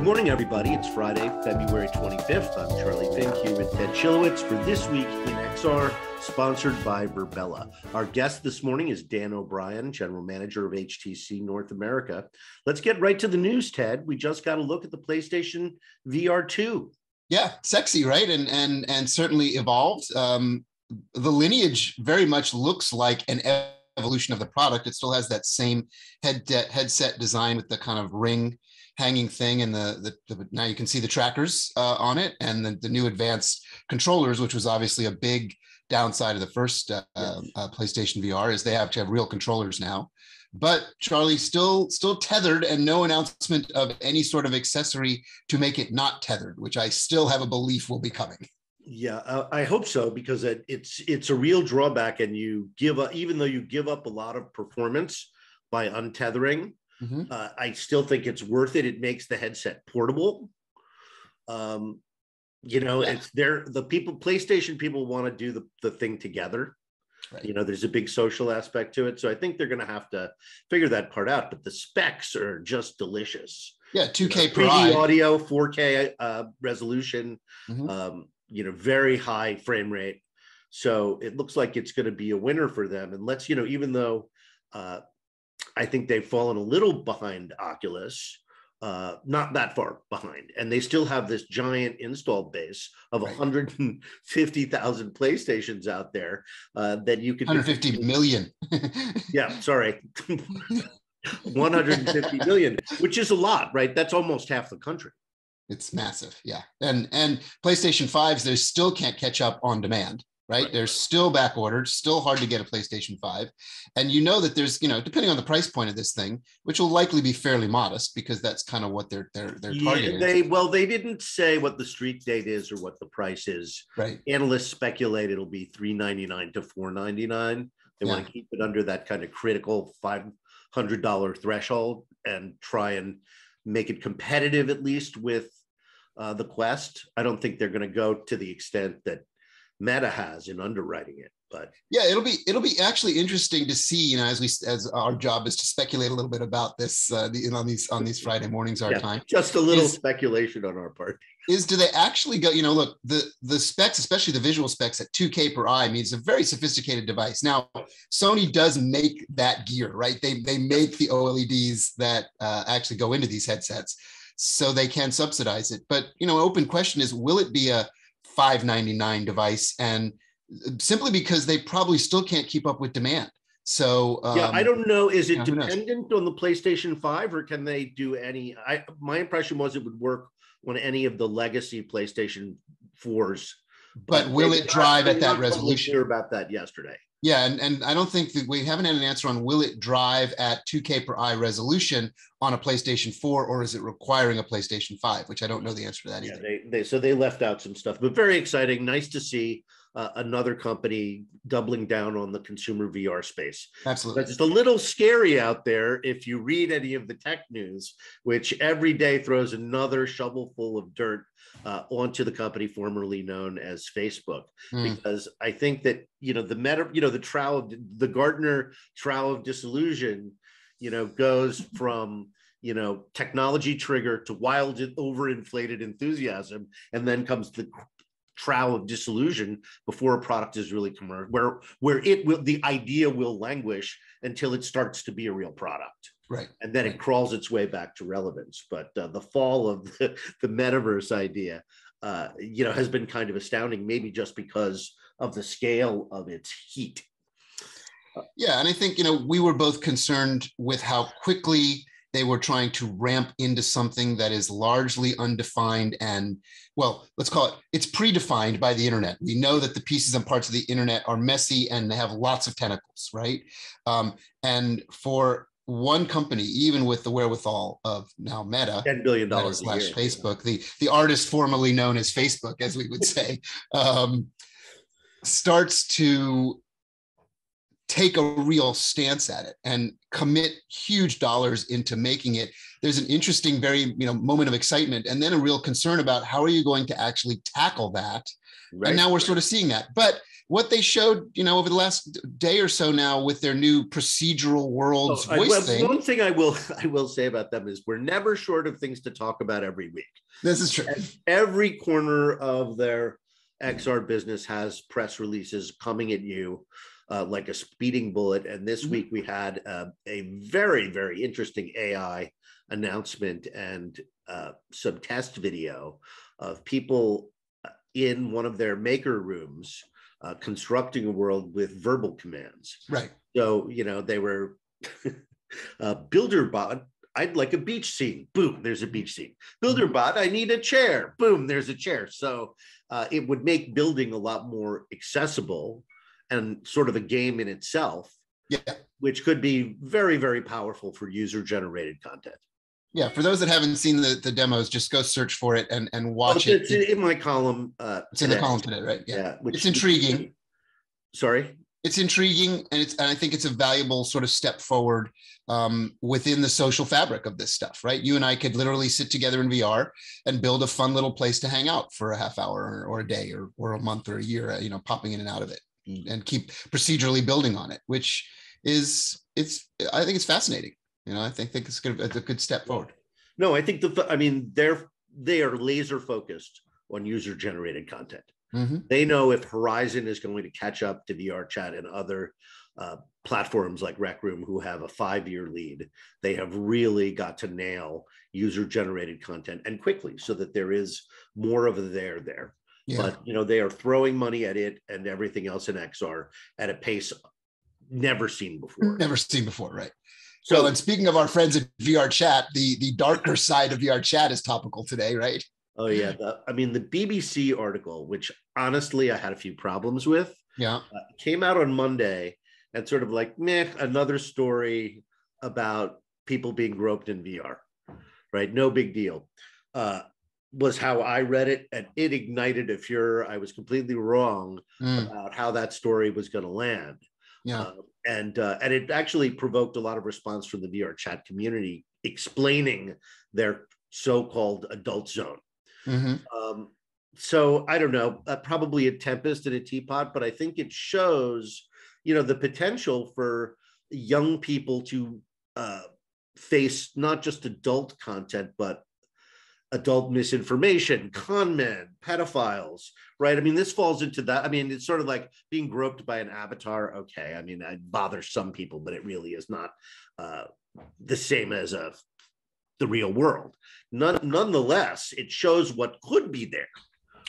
Good morning, everybody. It's Friday, February 25th. I'm Charlie Fink here with Ted Chilowitz for This Week in XR, sponsored by Virbela. Our guest this morning is Dan O'Brien, General Manager of HTC North America. Let's get right to the news, Ted. We just got a look at the PlayStation VR 2. Yeah, sexy, right? And certainly evolved. The lineage very much looks like an evolution of the product. It still has that same headset design with the kind of ring hanging thing, and the now you can see the trackers on it, and the new advanced controllers, which was obviously a big downside of the first PlayStation VR, is they have to have real controllers now. But Charlie, still tethered, and no announcement of any sort of accessory to make it not tethered, which I still have a belief will be coming. Yeah, I hope so, because it's a real drawback, and you give up, even though you give up a lot of performance by untethering. Mm-hmm. I still think it's worth it. It makes the headset portable. It's the people, PlayStation people want to do the thing together. Right. There's a big social aspect to it. So I think they're going to have to figure that part out. But the specs are just delicious. Yeah, 2K per 3D eye. audio, 4K resolution, mm-hmm. Very high frame rate. So it looks like it's going to be a winner for them. And even though I think they've fallen a little behind Oculus, not that far behind. And they still have this giant install base of 150,000 PlayStations out there that you could... 150 million. Yeah, sorry. 150 million, which is a lot, right? That's almost half the country. It's massive, yeah. And PlayStation 5s, they still can't catch up on demand. Right? They're still back ordered, still hard to get a PlayStation 5. And that there's, depending on the price point of this thing, which will likely be fairly modest, because that's kind of what they're targeting. They didn't say what the street date is or what the price is. Right. Analysts speculate it'll be $399 to $499. They want to keep it under that kind of critical $500 threshold and try and make it competitive, at least with the Quest. I don't think they're going to go to the extent that Meta has in underwriting it, but yeah, it'll be actually interesting to see. As our job is to speculate a little bit about this on these Friday mornings, our time. Just a little speculation on our part. Do they actually go? Look, the specs, especially the visual specs at 2K per eye, means a very sophisticated device. Now, Sony does make that gear, right? They make the OLEDs that actually go into these headsets, so they can subsidize it. But an open question is, will it be a $599 device? And simply because they probably still can't keep up with demand. So I don't know. Is it dependent on the PlayStation 5, or can they do any? My impression was it would work on any of the legacy PlayStation 4s. But will it drive at that resolution? Clear about that yesterday. Yeah, and I don't think that we haven't had an answer on will it drive at 2K per eye resolution on a PlayStation 4, or is it requiring a PlayStation 5, which I don't know the answer to that either. Yeah, they left out some stuff, but very exciting. Nice to see another company doubling down on the consumer VR space. Absolutely. But it's a little scary out there if you read any of the tech news, which every day throws another shovelful of dirt onto the company formerly known as Facebook, because I think that the Gartner Trowel of Disillusion, goes from technology trigger to wild overinflated enthusiasm, and then comes the trowel of disillusion before a product is really commercial, where the idea will languish until it starts to be a real product. Right. And then it crawls its way back to relevance. But the fall of the metaverse idea, has been kind of astounding, maybe just because of the scale of its heat. Yeah. And I think, we were both concerned with how quickly they were trying to ramp into something that is largely undefined and, well, let's call it, it's predefined by the internet. We know that the pieces and parts of the internet are messy and they have lots of tentacles, right? And for one company, even with the wherewithal of now Meta, $10 billion / Facebook, the artist formerly known as Facebook, as we would say, starts to take a real stance at it and commit huge dollars into making it. There's an interesting, very moment of excitement, and then a real concern about how are you going to actually tackle that. Right. And now we're sort of seeing that. But what they showed, over the last day or so now with their new procedural worlds voice thing. One thing I will say about them is we're never short of things to talk about every week. This is true. Every corner of their XR business has press releases coming at you like a speeding bullet. And this week we had a very, very interesting AI announcement and some test video of people in one of their maker rooms constructing a world with verbal commands. Right. So, they were builder bot, I'd like a beach scene. Boom, there's a beach scene. Builder bot, I need a chair. Boom, there's a chair. So it would make building a lot more accessible and sort of a game in itself, which could be very, very powerful for user-generated content. Yeah, for those that haven't seen the demos, just go search for it and watch it. It's in my column. It's in the column today, right? Yeah, it's intriguing. Sorry? It's intriguing, and I think it's a valuable sort of step forward within the social fabric of this stuff, right? You and I could literally sit together in VR and build a fun little place to hang out for a half hour or a day or a month or a year, popping in and out of it, and keep procedurally building on it, which is I think it's fascinating. I think it's a good step forward. No, I think they are laser focused on user generated content. Mm-hmm. They know if Horizon is going to catch up to VR chat and other platforms like Rec Room, who have a 5-year lead, they have really got to nail user generated content and quickly, so that there is more of a there. Yeah. But they are throwing money at it and everything else in XR at a pace never seen before. Never seen before, right? So, and speaking of our friends at VR chat, the darker side of VR chat is topical today, right? Oh yeah, the BBC article, which honestly I had a few problems with. Yeah, came out on Monday and sort of like, another story about people being groped in VR, right? No big deal. Was how I read it, and it ignited a furor. I was completely wrong about how that story was going to land. Yeah. And it actually provoked a lot of response from the VR chat community explaining their so-called adult zone. Mm-hmm. So I don't know, probably a tempest in a teapot, but I think it shows, the potential for young people to face not just adult content, but adult misinformation, con men, pedophiles, right? This falls into that. It's sort of like being groped by an avatar. Okay, it bothers some people, but it really is not the same as the real world. Nonetheless, it shows what could be there,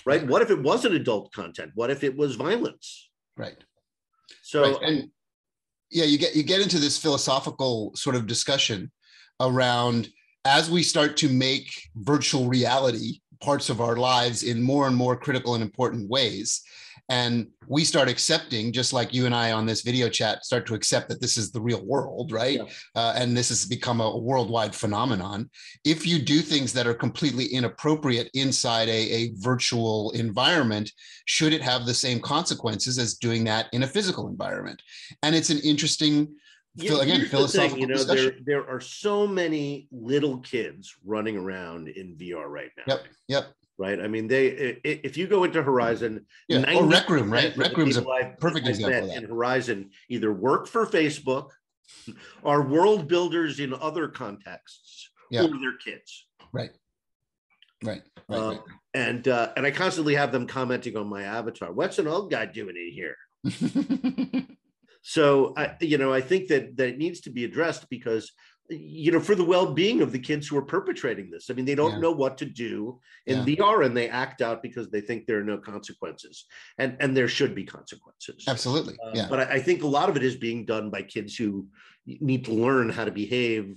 right? What if it wasn't adult content? What if it was violence? Right. So, right. And yeah, you get into this philosophical sort of discussion around, as we start to make virtual reality parts of our lives in more and more critical and important ways, and we start accepting, just like you and I on this video chat start to accept that this is the real world, right? Yeah. And this has become a worldwide phenomenon. If you do things that are completely inappropriate inside a virtual environment, should it have the same consequences as doing that in a physical environment? And it's an interesting, philosophical discussion. There are so many little kids running around in VR right now. Yep. Right. If you go into Horizon, or Rec Room, right? Rec Room's a perfect example of that. In Horizon, either work for Facebook, are world builders in other contexts, or they're kids. Right. And I constantly have them commenting on my avatar. What's an old guy doing in here? So I think that it needs to be addressed because, for the well-being of the kids who are perpetrating this. They don't know what to do in VR, and they act out because they think there are no consequences, and there should be consequences. Absolutely. But I think a lot of it is being done by kids who need to learn how to behave,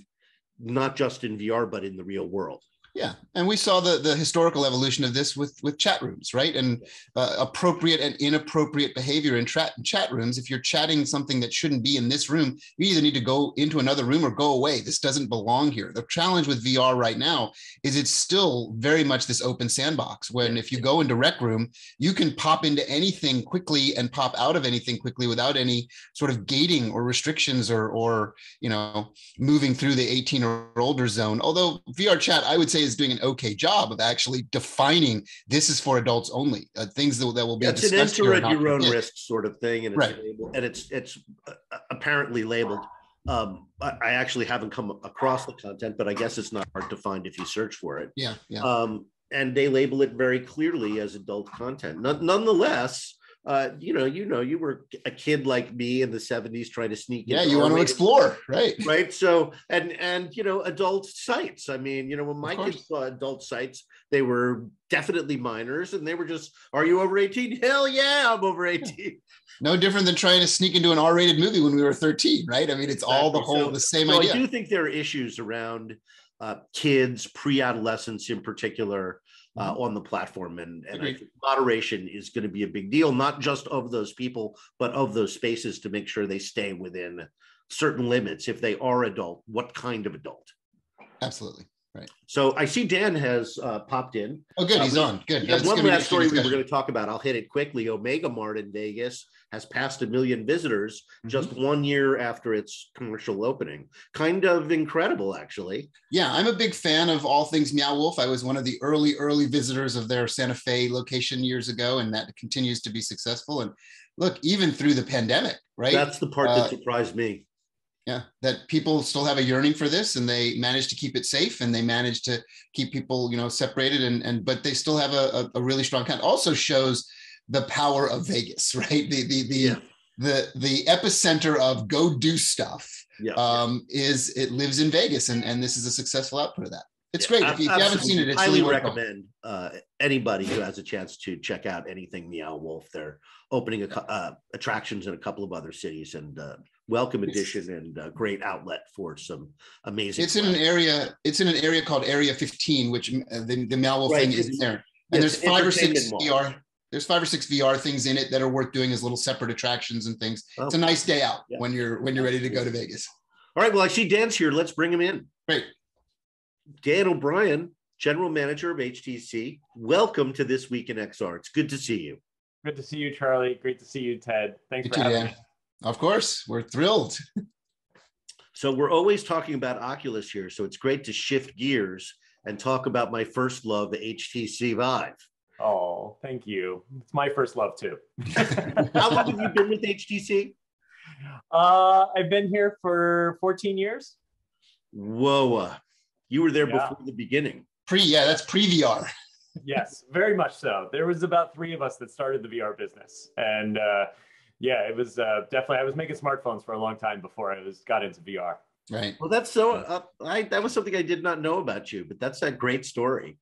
not just in VR, but in the real world. Yeah, and we saw the historical evolution of this with chat rooms, right? And appropriate and inappropriate behavior in chat rooms. If you're chatting something that shouldn't be in this room, you either need to go into another room or go away. This doesn't belong here. The challenge with VR right now is it's still very much this open sandbox. When if you go into Rec Room, you can pop into anything quickly and pop out of anything quickly without any sort of gating or restrictions or moving through the 18 or older zone. Although VR chat, I would say, is doing an okay job of actually defining this is for adults only. Things that will be it's discussed an here enter are at not your for own kids. risk sort of thing, and it's Right. labeled, and it's apparently labeled. I actually haven't come across the content, but I guess it's not hard to find if you search for it. Yeah, yeah. And they label it very clearly as adult content. Nonetheless, you were a kid like me in the 70s trying to sneak Yeah, into you want to explore, right? Right. So, and adult sites. I mean, when my kids saw adult sites, they were definitely minors, and they were just, are you over 18? Hell yeah, I'm over 18. No different than trying to sneak into an R-rated movie when we were 13, right? I mean, it's all the same idea. I do think there are issues around kids, pre-adolescents in particular, on the platform, and I think moderation is going to be a big deal, not just of those people, but of those spaces, to make sure they stay within certain limits. If they are adult, what kind of adult? Absolutely. Right. So I see Dan has popped in. Oh, good. He's on. Good. There's one last story we were going to talk about. I'll hit it quickly. Omega Mart in Vegas has passed 1 million visitors just 1 year after its commercial opening. Kind of incredible, actually. Yeah, I'm a big fan of all things Meow Wolf. I was one of the early visitors of their Santa Fe location years ago, and that continues to be successful. And look, even through the pandemic, right? That's the part that surprised me. Yeah, that people still have a yearning for this, and they managed to keep it safe, and they managed to keep people, separated, but they still have a really strong content. Also shows the power of Vegas, right? The epicenter of go do stuff it lives in Vegas, and this is a successful output of that. It's great. If you haven't seen it, it's highly really recommend anybody who has a chance to check out anything Meow Wolf. They're opening attractions in a couple of other cities, and welcome addition and great outlet for some amazing. It's in an area called Area 15, which the Meow Wolf thing is in there. And there's 5 or 6 VR. There's 5 or 6 VR things in it that are worth doing as little separate attractions and things. It's a nice day out when you're ready to go to Vegas. All right. Well, I see Dan's here. Let's bring him in. Great. Dan O'Brien, General Manager of HTC. Welcome to This Week in XR. It's good to see you. Good to see you, Charlie. Great to see you, Ted. Thanks for having me. Of course, we're thrilled. So we're always talking about Oculus here, so it's great to shift gears and talk about my first love, HTC Vive. Oh, thank you. It's my first love too. How long have you been with HTC? I've been here for 14 years. Whoa, you were there before the beginning. That's pre-VR. Yes, very much so. There was about 3 of us that started the VR business, and it was definitely. I was making smartphones for a long time before I got into VR. Right. Well, that's so. That was something I did not know about you, but that's a great story.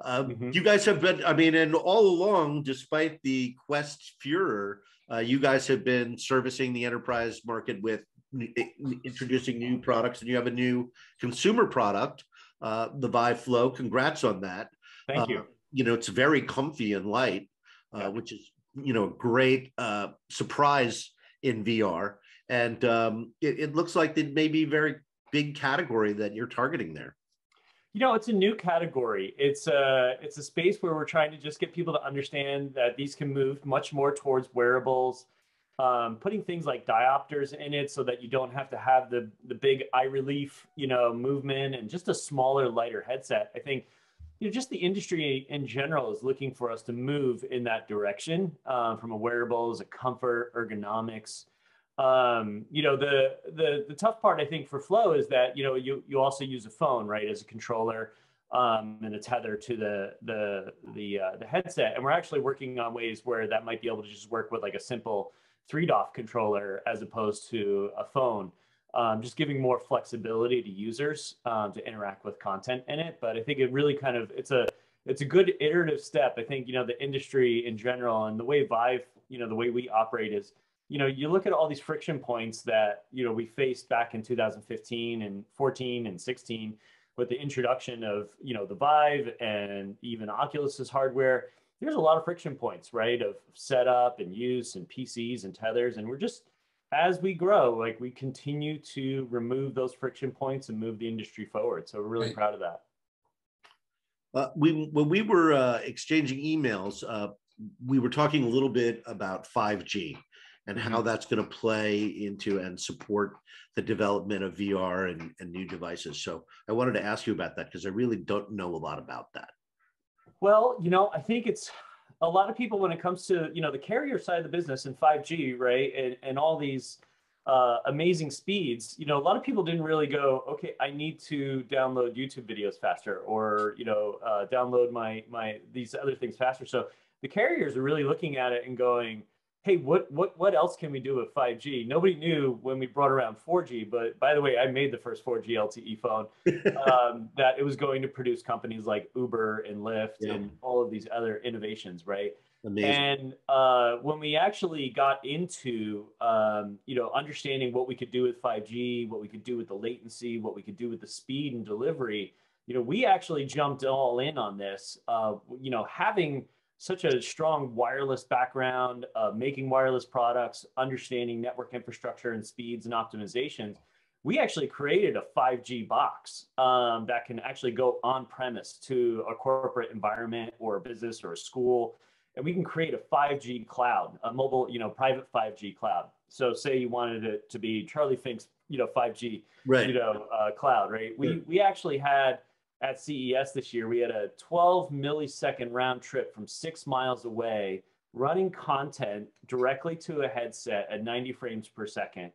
You guys have been. I mean, and all along, despite the Quest furor, you guys have been servicing the enterprise market with introducing new products, and you have a new consumer product, the Vive Flow. Congrats on that. Thank you. It's very comfy and light, which is a great surprise in VR, and it looks like it may be a very big category that you're targeting there. It's a new category. It's a space where we're trying to just get people to understand that these can move much more towards wearables, putting things like diopters in it so that you don't have to have the big eye relief, movement, and just a smaller, lighter headset. I think just the industry in general is looking for us to move in that direction, from a wearables, a comfort, ergonomics. The tough part, I think, for Flow is that you also use a phone, right, as a controller, and a tether to the headset. And we're actually working on ways where that might be able to just work with like a simple 3DOF controller as opposed to a phone. Just giving more flexibility to users to interact with content in it. But I think it really it's a good iterative step. I think, the industry in general and the way Vive, the way we operate is, you look at all these friction points that, we faced back in 2015 and 14 and 16 with the introduction of, the Vive and even Oculus's hardware. There's a lot of friction points, right, of setup and use and PCs and tethers. And we're just, as we grow, we continue to remove those friction points and move the industry forward. So we're really proud of that. When we were exchanging emails, we were talking a little bit about 5G. and how that's going to play into and support the development of VR and new devices. So I wanted to ask you about that because I really don't know a lot about that. Well, I think it's a lot of people when it comes to, the carrier side of the business and 5G, right? And all these amazing speeds, a lot of people didn't really go, okay, I need to download YouTube videos faster or, download my these other things faster. So the carriers are really looking at it and going, hey, what else can we do with 5G? Nobody knew when we brought around 4G, but by the way, I made the first 4G LTE phone that it was going to produce companies like Uber and Lyft and all of these other innovations, right? Amazing. And when we actually got into, understanding what we could do with 5G, what we could do with the latency, what we could do with the speed and delivery, we actually jumped all in on this, having such a strong wireless background, making wireless products, understanding network infrastructure and speeds and optimizations. We actually created a 5G box that can actually go on premise to a corporate environment or a business or a school. And we can create a 5G cloud, a mobile, private 5G cloud. So say you wanted it to be Charlie Fink's, 5G, right. Cloud, right? We actually had at CES this year, we had a 12 millisecond round trip from 6 miles away, running content directly to a headset at 90 frames per second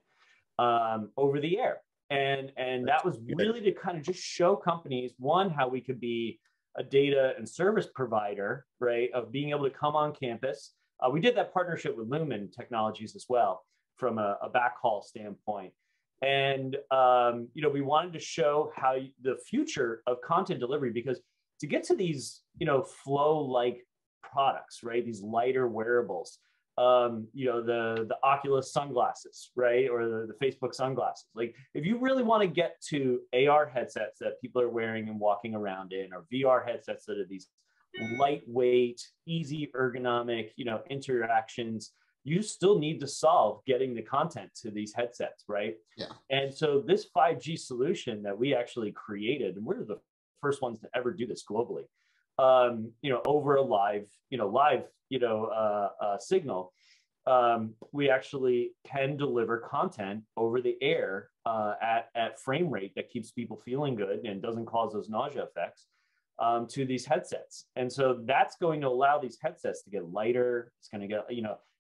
over the air. And that was really to kind of just show companies, one, how we could be a data and service provider, right, of being able to come on campus. We did that partnership with Lumen Technologies as well from a backhaul standpoint. And, we wanted to show how the future of content delivery, because to get to these, flow-like products, right, these lighter wearables, the Oculus sunglasses, right, or the Facebook sunglasses. Like, if you really want to get to AR headsets that people are wearing and walking around in, or VR headsets that are these lightweight, easy ergonomic, interactions, you still need to solve getting the content to these headsets, right? Yeah. And so this 5G solution that we actually created, and we're the first ones to ever do this globally, over a live signal, we actually can deliver content over the air at frame rate that keeps people feeling good and doesn't cause those nausea effects to these headsets. And so that's going to allow these headsets to get lighter. It's going to get,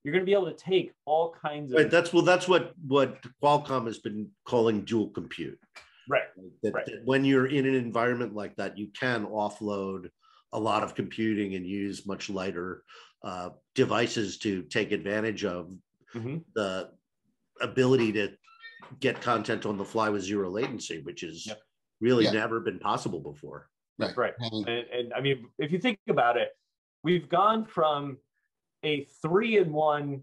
you're going to be able to take all kinds of. Right. That's what Qualcomm has been calling dual compute. Right. That when you're in an environment like that, you can offload a lot of computing and use much lighter devices to take advantage of the ability to get content on the fly with zero latency, which is really never been possible before. Right. And I mean, if you think about it, we've gone from a 3-in-1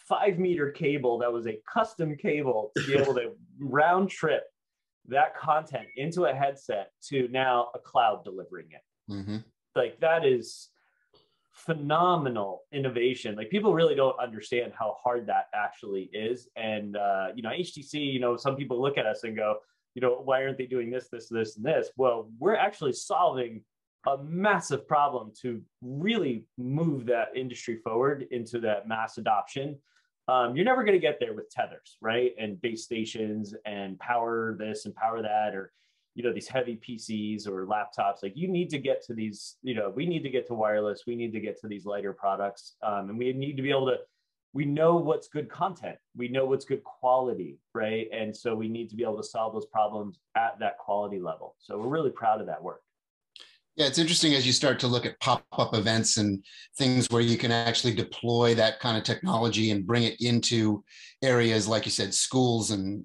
5-meter cable that was a custom cable to be able to round trip that content into a headset to now a cloud delivering it. Like, that is phenomenal innovation. Like, people really don't understand how hard that actually is. And, HTC, some people look at us and go, why aren't they doing this, and this? Well, we're actually solving a massive problem to really move that industry forward into that mass adoption. You're never going to get there with tethers, right? And base stations and power this and power that, or, these heavy PCs or laptops. Like, you need to get to these, we need to get to wireless. We need to get to these lighter products. And we need to be able to, we know what's good content. We know what's good quality, right? And so we need to be able to solve those problems at that quality level. So we're really proud of that work. Yeah, it's interesting as you start to look at pop-up events and things where you can actually deploy that kind of technology and bring it into areas, like you said, schools and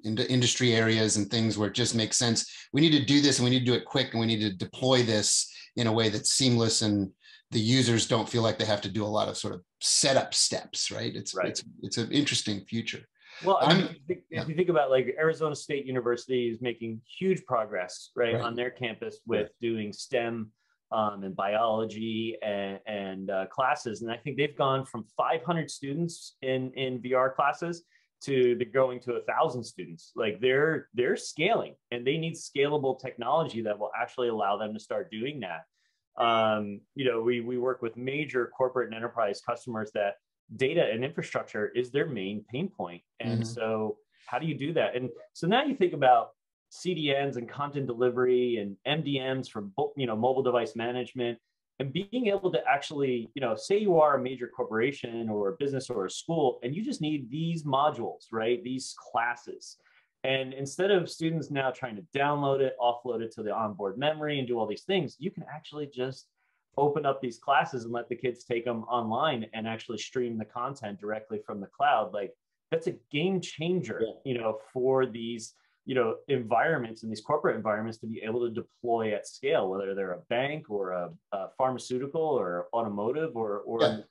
into industry areas and things where it just makes sense. We need to do this and we need to do it quick and we need to deploy this in a way that's seamless and the users don't feel like they have to do a lot of sort of setup steps, right? It's an interesting future. Well, if you think about, like, Arizona State University is making huge progress, right, on their campus with doing STEM and biology and classes. And I think they've gone from 500 students in VR classes to they're going to 1,000 students. Like, they're scaling, and they need scalable technology that will actually allow them to start doing that. We work with major corporate and enterprise customers that data and infrastructure is their main pain point. And so how do you do that? And so now you think about CDNs and content delivery and MDMs for, mobile device management, and being able to actually, say you are a major corporation or a business or a school, and you just need these modules, right? These classes. And instead of students now trying to download it, offload it to the onboard memory and do all these things, you can actually just open up these classes and let the kids take them online and actually stream the content directly from the cloud. Like, that's a game changer, for these, environments and these corporate environments to be able to deploy at scale, whether they're a bank or a pharmaceutical or automotive or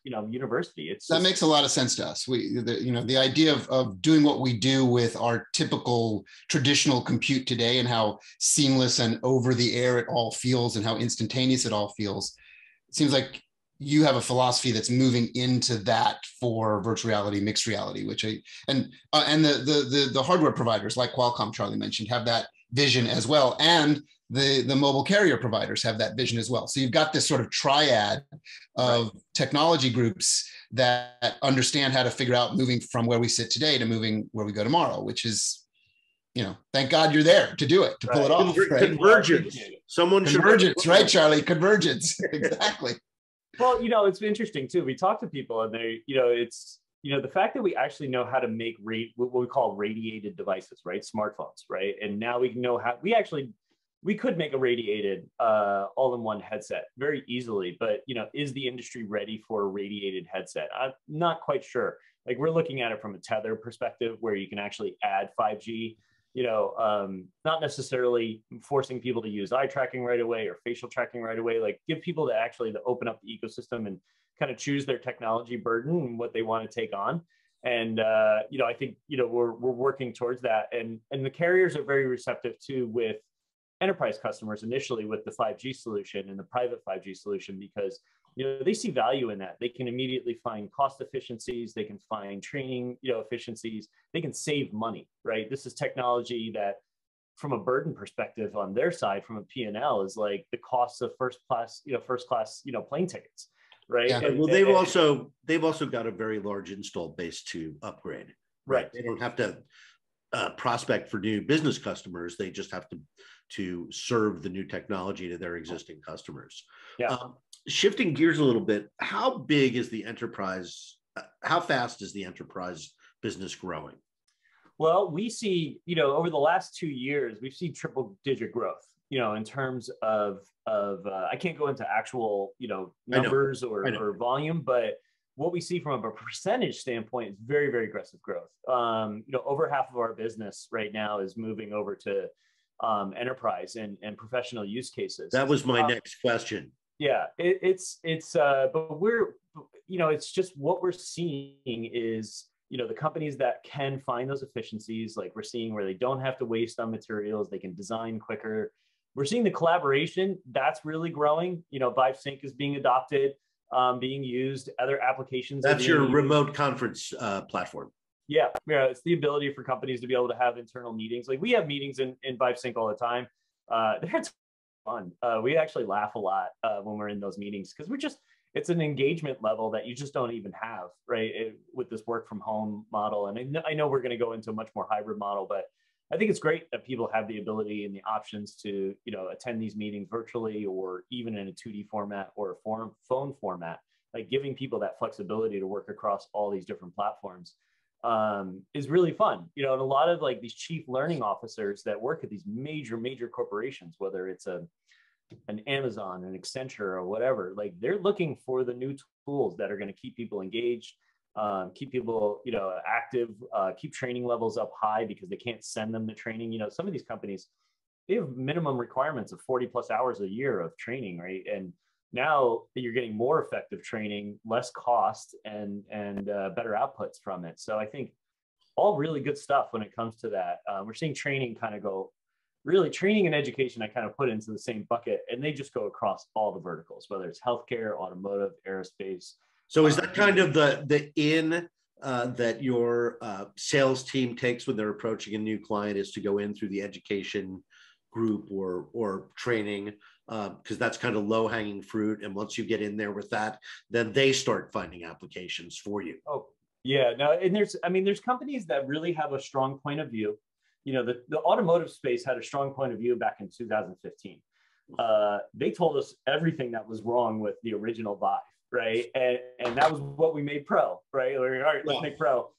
university. That makes a lot of sense to us. The idea of doing what we do with our typical traditional compute today, and how seamless and over the air it all feels and how instantaneous it all feels. It seems like you have a philosophy that's moving into that for virtual reality, mixed reality, and the hardware providers like Qualcomm, Charlie mentioned, have that vision as well, and the mobile carrier providers have that vision as well. So you've got this sort of triad of technology groups that understand how to figure out moving from where we sit today to moving where we go tomorrow, which is, thank God you're there to do it, to pull it off. Right? Convergence. Convergence, right, Charlie? Convergence, exactly. Well, it's interesting too. We talk to people and they, it's, the fact that we actually know how to make what we call radiated devices, right? Smartphones, right? And now we know how, we could make a radiated all-in-one headset very easily, but, is the industry ready for a radiated headset? I'm not quite sure. Like, we're looking at it from a tether perspective where you can actually add 5G, not necessarily forcing people to use eye tracking right away or facial tracking right away, like give people to open up the ecosystem and kind of choose their technology burden and what they want to take on. And, I think, we're working towards that. And the carriers are very receptive too with enterprise customers initially with the 5G solution and the private 5G solution, because they see value in that. They can immediately find cost efficiencies. They can find training, efficiencies. They can save money, right? This is technology that, from a burden perspective on their side, from a P&L, is like the cost of first class plane tickets, right? Yeah. Well, they've also got a very large install base to upgrade. Right. They don't have to prospect for new business customers. They just have to serve the new technology to their existing customers. Yeah. Shifting gears a little bit, how big is the enterprise? How fast is the enterprise business growing? Well, we see, over the last 2 years, we've seen triple-digit growth, in terms of I can't go into actual, numbers or volume, but what we see from a percentage standpoint is very, very aggressive growth. Over half of our business right now is moving over to enterprise and professional use cases. That was my next question. Yeah, but we're, it's just what we're seeing is, the companies that can find those efficiencies, like we're seeing where they don't have to waste on materials, they can design quicker. We're seeing the collaboration that's really growing. Vive Sync is being adopted, being used, other applications. That's your remote conference platform. Yeah, it's the ability for companies to be able to have internal meetings. Like, we have meetings in Vive Sync all the time. They're fun. We actually laugh a lot when we're in those meetings, because it's an engagement level that you just don't even have, right? With this work from home model. And I know we're going to go into a much more hybrid model, but I think it's great that people have the ability and the options to, attend these meetings virtually, or even in a 2D format or a phone format, like giving people that flexibility to work across all these different platforms. Is really fun, and a lot of like these chief learning officers that work at these major corporations, whether it's an Amazon, an Accenture, or whatever, like they're looking for the new tools that are going to keep people engaged, keep people, active, keep training levels up high, because they can't send them to training. Some of these companies, they have minimum requirements of 40 plus hours a year of training, right? And now you're getting more effective training, less cost, and better outputs from it. So I think all really good stuff when it comes to that. We're seeing training kind of go, really training and education, I kind of put into the same bucket, and they just go across all the verticals, whether it's healthcare, automotive, aerospace. So is that kind of the that your sales team takes when they're approaching a new client, is to go in through the education group or training, because that's kind of low hanging fruit. And once you get in there with that, then they start finding applications for you. Oh, yeah, no, and there's companies that really have a strong point of view. You know, the automotive space had a strong point of view back in 2015. They told us everything that was wrong with the original Vive, right? And that was what we made Pro, right? Like, all right, let's make Pro.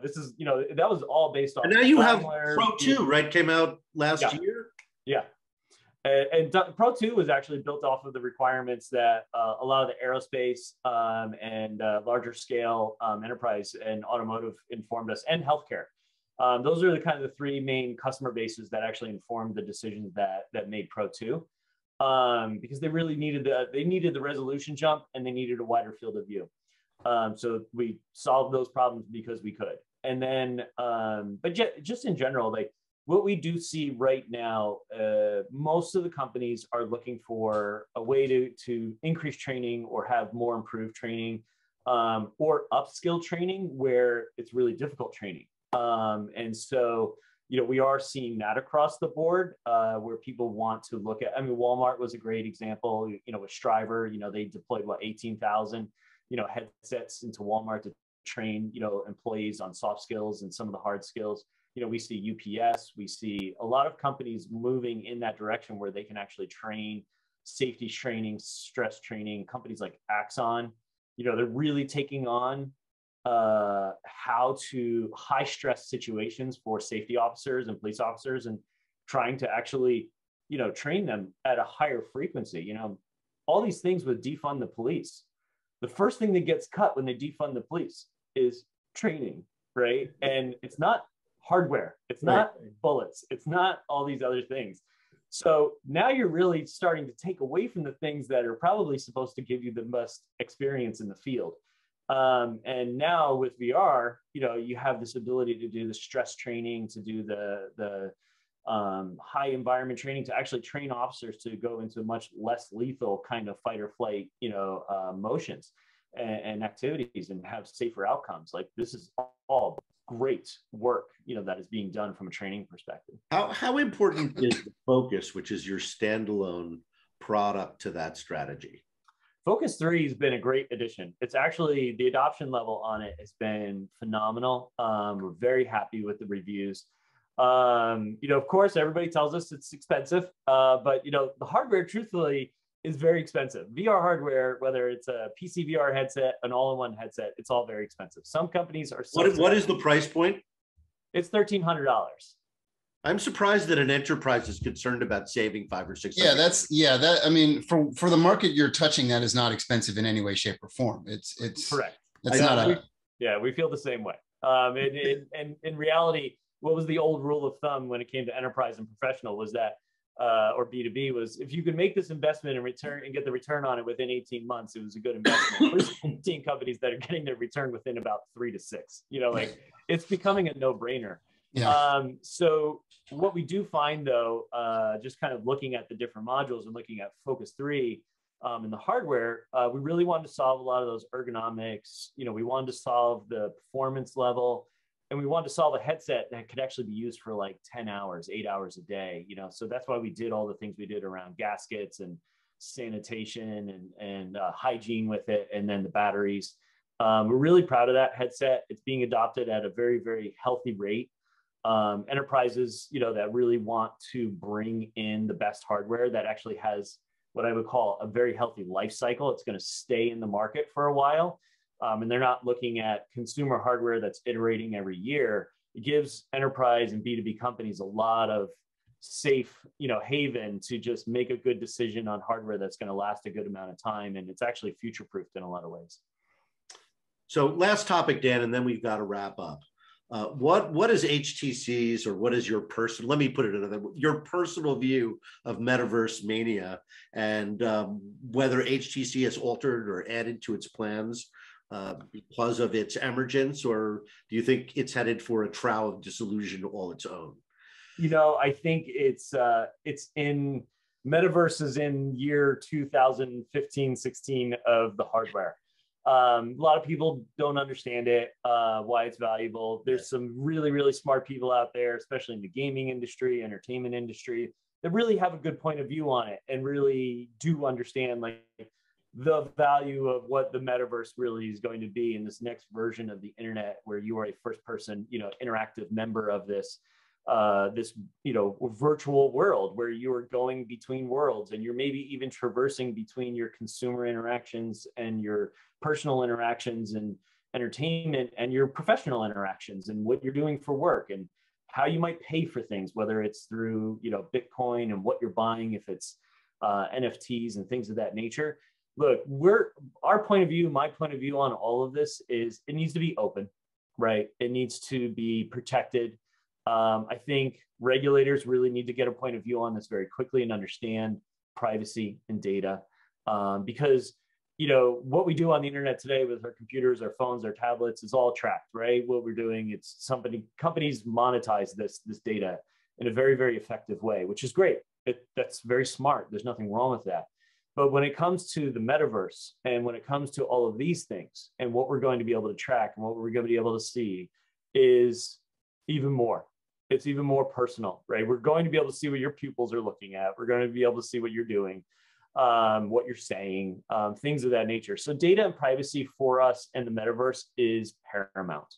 This is, you know, that was all based on. And now you have Pro 2, right? Came out last year. Yeah. And Pro 2 was actually built off of the requirements that a lot of the aerospace and larger scale enterprise and automotive informed us, and healthcare. Those are the kind of the three main customer bases that actually informed the decisions that made Pro 2, because they really needed the resolution jump, and they needed a wider field of view. So we solved those problems because we could. And then, but just in general, like what we do see right now, most of the companies are looking for a way to increase training or have more improved training, or upskill training where it's really difficult training. And so, you know, we are seeing that across the board, where people want to look at, I mean, Walmart was a great example, you know, with Striver, you know, they deployed 18,000, you know, headsets into Walmart to train, you know, employees on soft skills and some of the hard skills. You know, we see UPS, we see a lot of companies moving in that direction where they can actually train safety training, stress training. Companies like Axon, you know, they're really taking on how to high stress situations for safety officers and police officers, and trying to actually, you know, train them at a higher frequency. You know, all these things with defund the police. The first thing that gets cut when they defund the police is training, right? And it's not hardware, it's not bullets, it's not all these other things. So now you're really starting to take away from the things that are probably supposed to give you the most experience in the field. And now with VR, you know, you have this ability to do the stress training, to do the high environment training, to actually train officers to go into much less lethal kind of fight or flight, you know, motions and activities, and have safer outcomes. Like, this is all great work, you know, that is being done from a training perspective. How important is the Focus, which is your standalone product, to that strategy? Focus 3 has been a great addition. It's actually, the adoption level on it has been phenomenal. We're very happy with the reviews. You know, of course, everybody tells us it's expensive, but you know, the hardware, truthfully, is very expensive. VR hardware, whether it's a PC VR headset, an all-in-one headset, it's all very expensive. Some companies are. What is the price point? It's $1,300. I'm surprised that an enterprise is concerned about saving $500 or $600. That I mean, for the market you're touching, that is not expensive in any way, shape, or form. It's correct. It's not we feel the same way. And in reality, what was the old rule of thumb when it came to enterprise and professional was that, or B2B, was if you could make this investment and return and get the return on it within 18 months, it was a good investment. We're seeing companies that are getting their return within about 3 to 6. You know, like, it's becoming a no-brainer. Yeah. So what we do find, though, just kind of looking at the different modules and looking at Focus 3 and the hardware, we really wanted to solve a lot of those ergonomics. You know, we wanted to solve the performance level, and we wanted to solve a headset that could actually be used for like 10 hours, 8 hours a day. You know, so that's why we did all the things we did around gaskets and sanitation and hygiene with it, and then the batteries. We're really proud of that headset. It's being adopted at a very, very healthy rate. Enterprises, you know, that really want to bring in the best hardware that actually has what I would call a very healthy life cycle. It's going to stay in the market for a while. And they're not looking at consumer hardware that's iterating every year. It gives enterprise and B2B companies a lot of safe, you know, haven to just make a good decision on hardware that's going to last a good amount of time. And it's actually future-proofed in a lot of ways. So last topic, Dan, and then we've got to wrap up. What is HTC's, or what is your personal, let me put it another way, your personal view of metaverse mania, and whether HTC has altered or added to its plans because of its emergence, or do you think it's headed for a trough of disillusion all its own? You know, I think it's in, metaverse is in year 2015, 16 of the hardware. A lot of people don't understand it, why it's valuable. There's some really, really smart people out there, especially in the gaming industry, entertainment industry, that really have a good point of view on it and really do understand like the value of what the metaverse really is going to be in this next version of the internet, where you are a first person, interactive member of this virtual world where you are going between worlds, and you're maybe even traversing between your consumer interactions and your personal interactions and entertainment and your professional interactions and what you're doing for work and how you might pay for things, whether it's through, Bitcoin and what you're buying, if it's NFTs and things of that nature. Look, our point of view, my point of view on all of this is it needs to be open, right? It needs to be protected. I think regulators really need to get a point of view on this very quickly and understand privacy and data, because what we do on the internet today with our computers, our phones, our tablets is all tracked, right? What we're doing, companies monetize this data in a very, very effective way, which is great. That's very smart. There's nothing wrong with that. But when it comes to the metaverse and when it comes to all of these things and what we're going to be able to track and what we're going to be able to see is even more. It's even more personal, right? We're going to be able to see what your pupils are looking at. We're going to be able to see what you're doing, what you're saying, things of that nature. So data and privacy for us and the metaverse is paramount.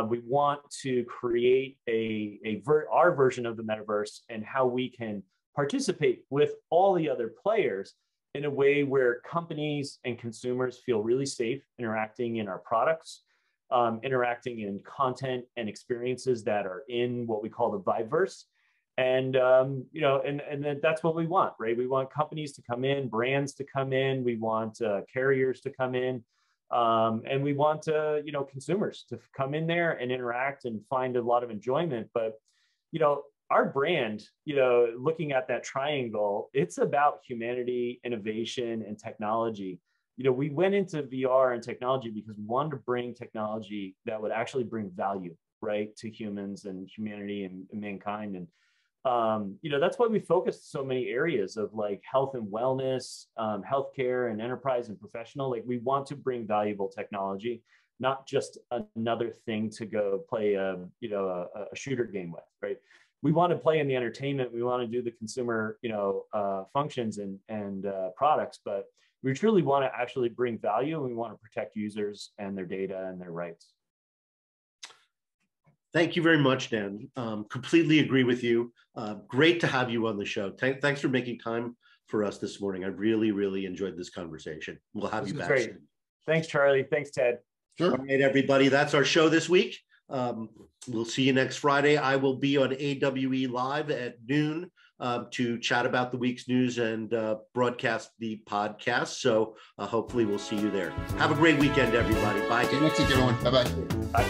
We want to create our version of the metaverse and how we can participate with all the other players in a way where companies and consumers feel really safe interacting in our products, interacting in content and experiences that are in what we call the Viveverse. And, and that's what we want, right? We want companies to come in, brands to come in, we want carriers to come in, and we want, consumers to come in there and interact and find a lot of enjoyment. But, our brand, looking at that triangle, it's about humanity, innovation, and technology. We went into VR and technology because we wanted to bring technology that would actually bring value, right, to humans and humanity and mankind. And, that's why we focused so many areas of like health and wellness, healthcare and enterprise and professional. Like we want to bring valuable technology, not just another thing to go play a shooter game with, right? We want to play in the entertainment. We want to do the consumer, functions and products, but we truly want to actually bring value, and we want to protect users and their data and their rights. Thank you very much, Dan. Completely agree with you. Great to have you on the show. Thanks for making time for us this morning. I really, really enjoyed this conversation. We'll have you back great. soon. Thanks, Charlie. Thanks, Ted. Sure. All right, everybody. That's our show this week. We'll see you next Friday. I will be on AWE Live at noon to chat about the week's news and broadcast the podcast. So hopefully we'll see you there. Have a great weekend, everybody. Bye. See you next week, everyone. Bye-bye. Bye.